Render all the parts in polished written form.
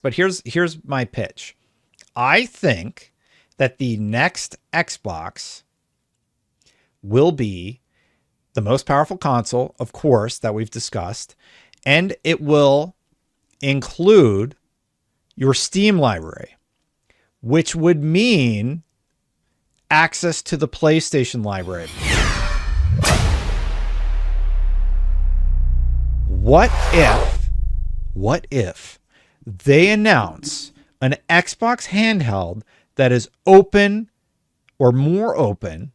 But here's my pitch. I think that the next Xbox will be the most powerful console, of course, that we've discussed, and it will include your Steam library, which would mean access to the PlayStation library. What if they announce an Xbox handheld that is open or more open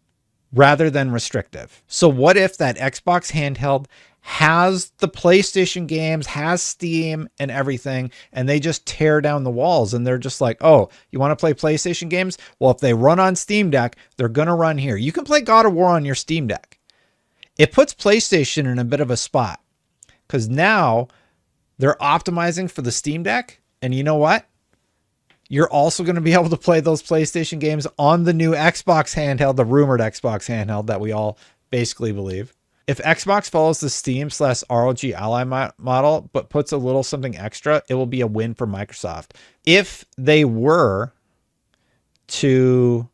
rather than restrictive? So what if that Xbox handheld has the PlayStation games, has Steam and everything, and they just tear down the walls and they're just like, oh, you want to play PlayStation games? Well, if they run on Steam Deck, they're going to run here. You can play God of War on your Steam Deck. It puts PlayStation in a bit of a spot because now they're optimizing for the Steam Deck. And you know what? You're also going to be able to play those PlayStation games on the new Xbox handheld, the rumored Xbox handheld that we all basically believe. If Xbox follows the Steam/ROG Ally model, but puts a little something extra, it will be a win for Microsoft. If they were to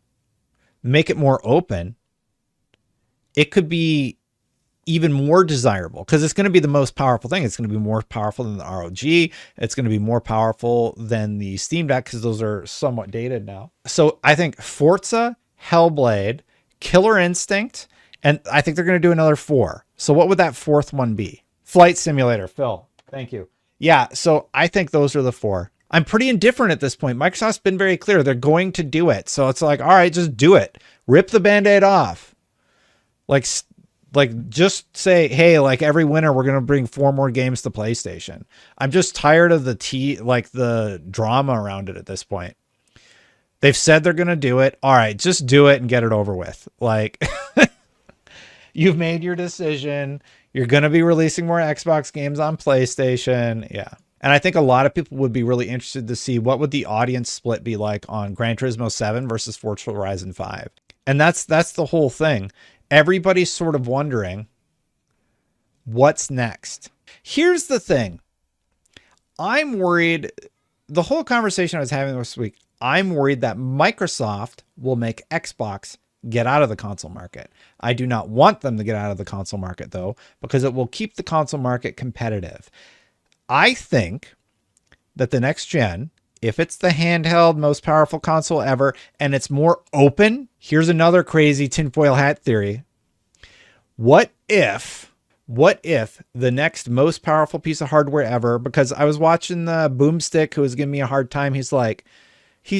make it more open, it could be even more desirable because it's going to be the most powerful thing. It's going to be more powerful than the ROG. It's going to be more powerful than the Steam Deck because those are somewhat dated now. So I think Forza, Hellblade, Killer Instinct, and I think they're going to do another 4. So what would that 4th one be? Flight Simulator, Phil. Thank you. Yeah, so I think those are the 4. I'm pretty indifferent at this point. Microsoft's been very clear. They're going to do it. So it's like, all right, just do it. Rip the Band-Aid off. Like just say, hey, like every winter, we're going to bring 4 more games to PlayStation. I'm just tired of the drama around it at this point. They've said they're going to do it. All right, just do it and get it over with. Like, you've made your decision. You're going to be releasing more Xbox games on PlayStation. Yeah. And I think a lot of people would be really interested to see what would the audience split be like on Gran Turismo 7 versus Forza Horizon 5. And that's the whole thing. Everybody's sort of wondering what's next. Here's the thing. I'm worried. The whole conversation I was having this week, I'm worried that Microsoft will make Xbox get out of the console market. I do not want them to get out of the console market, though, because it will keep the console market competitive. I think that the next gen, if it's the handheld most powerful console ever and it's more open, here's another crazy tinfoil hat theory. What if the next most powerful piece of hardware ever, because I was watching the Boomstick who was giving me a hard time. He's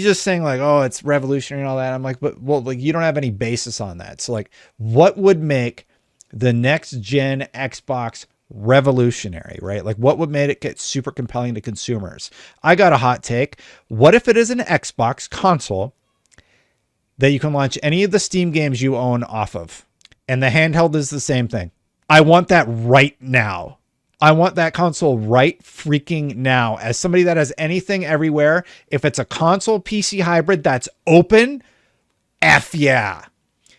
just saying like, oh, it's revolutionary and all that. I'm like, but well, like you don't have any basis on that. So like, what would make the next gen Xbox revolutionary, right? Like what would make it get super compelling to consumers? I got a hot take. What if it is an Xbox console that you can launch any of the Steam games you own off of? And the handheld is the same thing. I want that right now. I want that console right freaking now. As somebody that has anything everywhere, if it's a console PC hybrid that's open, F yeah.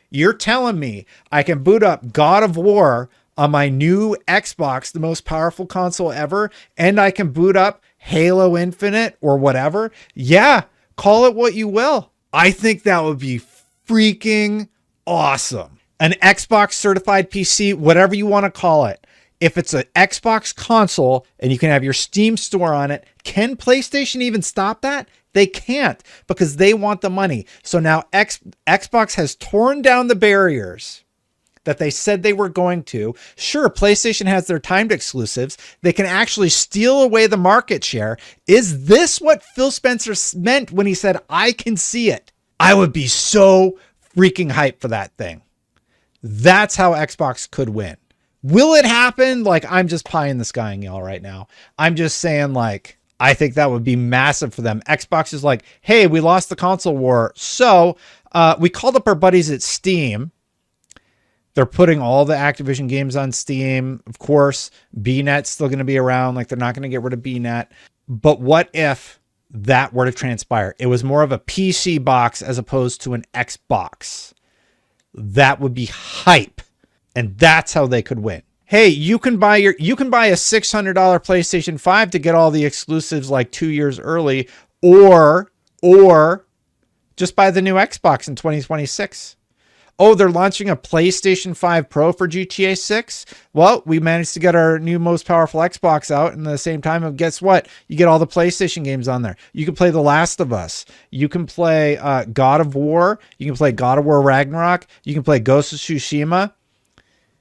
You're telling me I can boot up God of War on my new Xbox, the most powerful console ever, and I can boot up Halo Infinite or whatever? Yeah, call it what you will. I think that would be freaking awesome. An Xbox certified PC, whatever you want to call it. If it's an Xbox console and you can have your Steam store on it, can PlayStation even stop that? They can't because they want the money. So now Xbox has torn down the barriers that they said they were going to. Sure, PlayStation has their timed exclusives. They can actually steal away the market share. Is this what Phil Spencer meant when he said, I can see it? I would be so freaking hyped for that thing. That's how Xbox could win. Will it happen? Like, I'm just pie in the skying y'all right now. I'm just saying, like, I think that would be massive for them. Xbox is like, hey, we lost the console war. So we called up our buddies at Steam. They're putting all the Activision games on Steam. Of course, BNet's still going to be around. Like, they're not going to get rid of BNet. But what if that were to transpire? It was more of a PC box as opposed to an Xbox. That would be hype. And that's how they could win. hey, you can buy a $600 PlayStation 5 to get all the exclusives like 2 years early, or just buy the new Xbox in 2026. Oh, they're launching a PlayStation 5 Pro for GTA 6. Well, we managed to get our new most powerful Xbox out in the same time. And guess what? You get all the PlayStation games on there. You can play The Last of Us. You can play God of War. You can play God of War Ragnarok. You can play Ghost of Tsushima.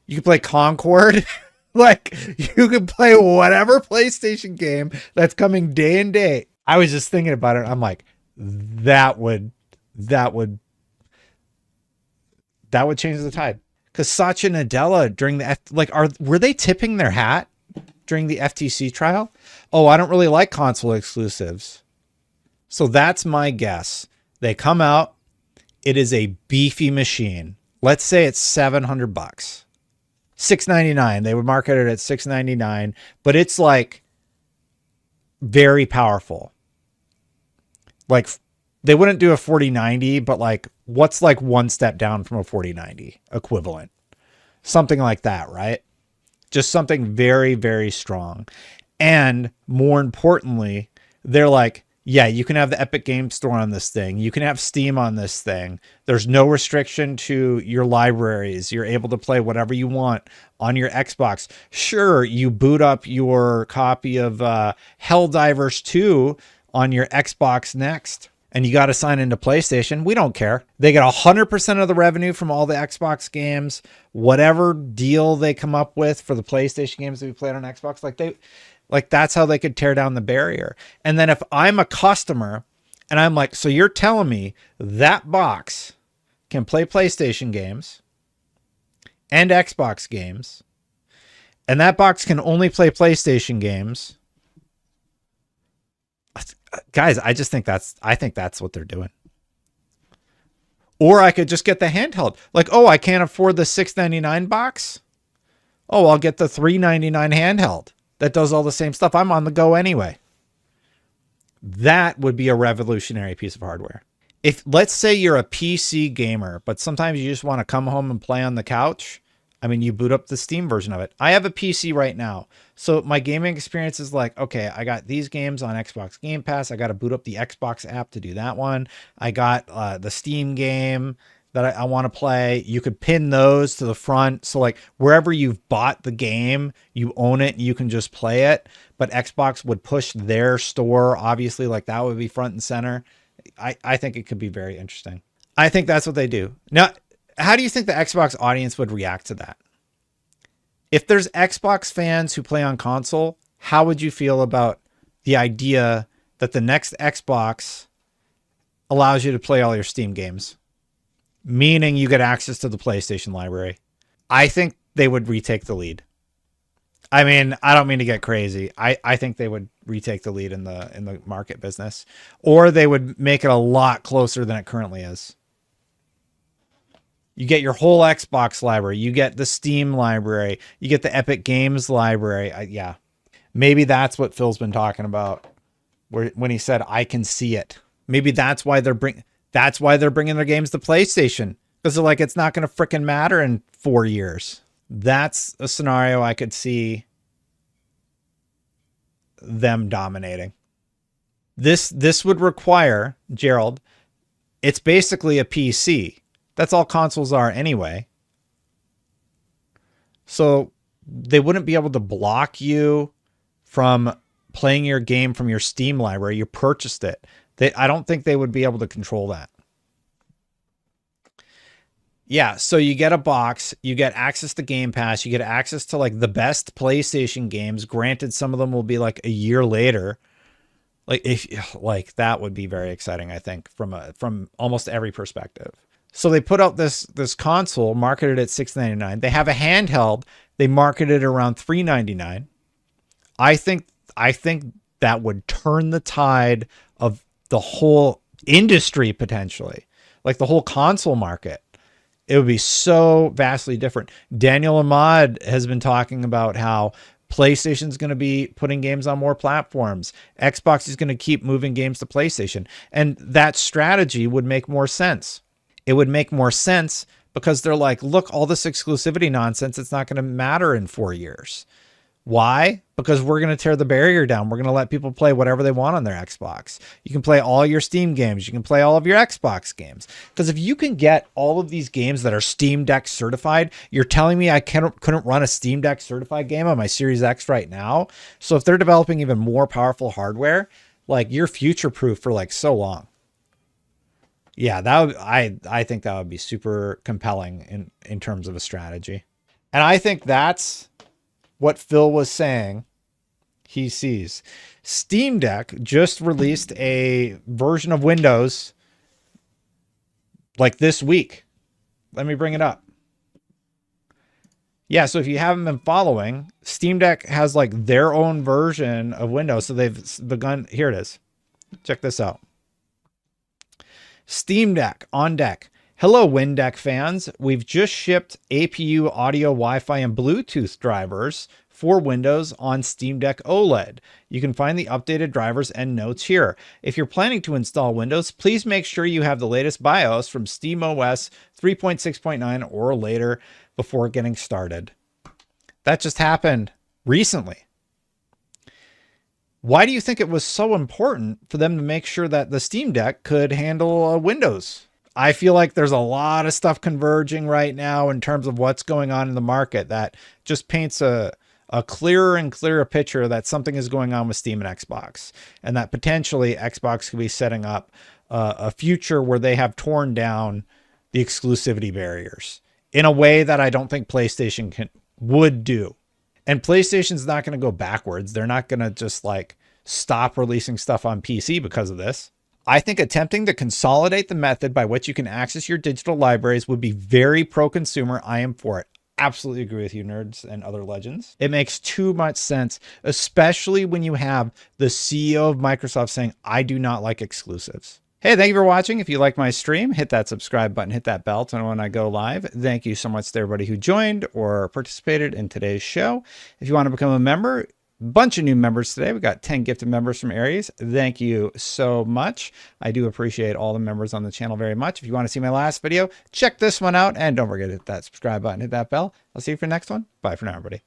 You can play Concord. Like, you can play whatever PlayStation game that's coming day and date. I was just thinking about it. I'm like, that would change the tide. Because Satya Nadella during the were they tipping their hat during the FTC trial? Oh, I don't really like console exclusives. So that's my guess. They come out, it is a beefy machine. Let's say it's $700, $699. They would market it at $699, but it's like very powerful. Like, they wouldn't do a 4090, but like, what's like one step down from a 4090 equivalent? Something like that, right? Just something very, very strong. And more importantly, they're like, yeah, you can have the Epic Game Store on this thing. You can have Steam on this thing. There's no restriction to your libraries. You're able to play whatever you want on your Xbox. Sure, you boot up your copy of Helldivers 2 on your Xbox next, and you got to sign into PlayStation. We don't care. They get 100% of the revenue from all the Xbox games, whatever deal they come up with for the PlayStation games that we played on Xbox. That's how they could tear down the barrier. And then if I'm a customer and I'm like, so you're telling me that box can play PlayStation games and Xbox games, and that box can only play PlayStation games. Guys, I think that's what they're doing. Or I could just get the handheld. Like, oh, I can't afford the $699 box. Oh, I'll get the $399 handheld that does all the same stuff. I'm on the go anyway. That would be a revolutionary piece of hardware. If, let's say you're a PC gamer, but sometimes you just want to come home and play on the couch. I mean, you boot up the Steam version of it. I have a PC right now. So my gaming experience is like, okay, I got these games on Xbox Game Pass. I got to boot up the Xbox app to do that one. I got the Steam game that I want to play. You could pin those to the front. So like wherever you've bought the game, you own it and you can just play it. But Xbox would push their store. Obviously, like that would be front and center. I think it could be very interesting. I think that's what they do. Now, how do you think the Xbox audience would react to that? If there's Xbox fans who play on console, how would you feel about the idea that the next Xbox allows you to play all your Steam games, meaning you get access to the PlayStation library? I think they would retake the lead. I mean, I don't mean to get crazy. I think they would retake the lead in the market business, or they would make it a lot closer than it currently is. You get your whole Xbox library. You get the Steam library. You get the Epic Games library. Yeah, maybe that's what Phil's been talking about, when he said, "I can see it." Maybe that's why they're bringing their games to PlayStation, because they're like, it's not going to frickin' matter in 4 years. That's a scenario I could see them dominating. This would require, Gerald, it's basically a PC. That's all consoles are anyway. So they wouldn't be able to block you from playing your game from your Steam library. You purchased it. I don't think they would be able to control that. Yeah, so you get a box, you get access to Game Pass, you get access to like the best PlayStation games. Granted, some of them will be like a year later. Like that would be very exciting, I think, from almost every perspective. So they put out this console marketed at $699. They have a handheld. They marketed around $399. I think that would turn the tide of the whole industry potentially, like the whole console market. It would be so vastly different. Daniel Ahmad has been talking about how PlayStation's going to be putting games on more platforms. Xbox is going to keep moving games to PlayStation. And that strategy would make more sense. It would make more sense because they're like, look, all this exclusivity nonsense, it's not going to matter in 4 years. Why? Because we're going to tear the barrier down. We're going to let people play whatever they want on their Xbox. You can play all your Steam games. You can play all of your Xbox games. Because if you can get all of these games that are Steam Deck certified, you're telling me I couldn't run a Steam Deck certified game on my Series X right now. So if they're developing even more powerful hardware, like, you're future-proof for like so long. Yeah, that would, I think that would be super compelling in terms of a strategy. And I think that's what Phil was saying he sees. Steam Deck just released a version of Windows like this week. Let me bring it up. Yeah, so if you haven't been following, Steam Deck has like their own version of Windows. So they've begun, here it is. Check this out. Steam Deck on deck. Hello, WinDeck fans. We've just shipped APU, audio, Wi-Fi, and Bluetooth drivers for Windows on Steam Deck OLED. You can find the updated drivers and notes here. If you're planning to install Windows, please make sure you have the latest BIOS from SteamOS 3.6.9 or later before getting started. That just happened recently. Why do you think it was so important for them to make sure that the Steam Deck could handle Windows? I feel like there's a lot of stuff converging right now in terms of what's going on in the market that just paints a clearer and clearer picture that something is going on with Steam and Xbox, and that potentially Xbox could be setting up a future where they have torn down the exclusivity barriers in a way that I don't think PlayStation would do. And PlayStation's not going to go backwards. They're not going to just like stop releasing stuff on PC because of this. I think attempting to consolidate the method by which you can access your digital libraries would be very pro-consumer. I am for it. Absolutely agree with you, nerds and other legends. It makes too much sense, especially when you have the CEO of Microsoft saying, I do not like exclusives. Hey, thank you for watching. If you like my stream, hit that subscribe button, hit that bell to know when I go live. Thank you so much to everybody who joined or participated in today's show. If you want to become a member, bunch of new members today. We got 10 gifted members from Aries. Thank you so much. I do appreciate all the members on the channel very much. If you want to see my last video, check this one out. And don't forget to hit that subscribe button, hit that bell. I'll see you for the next one. Bye for now, everybody.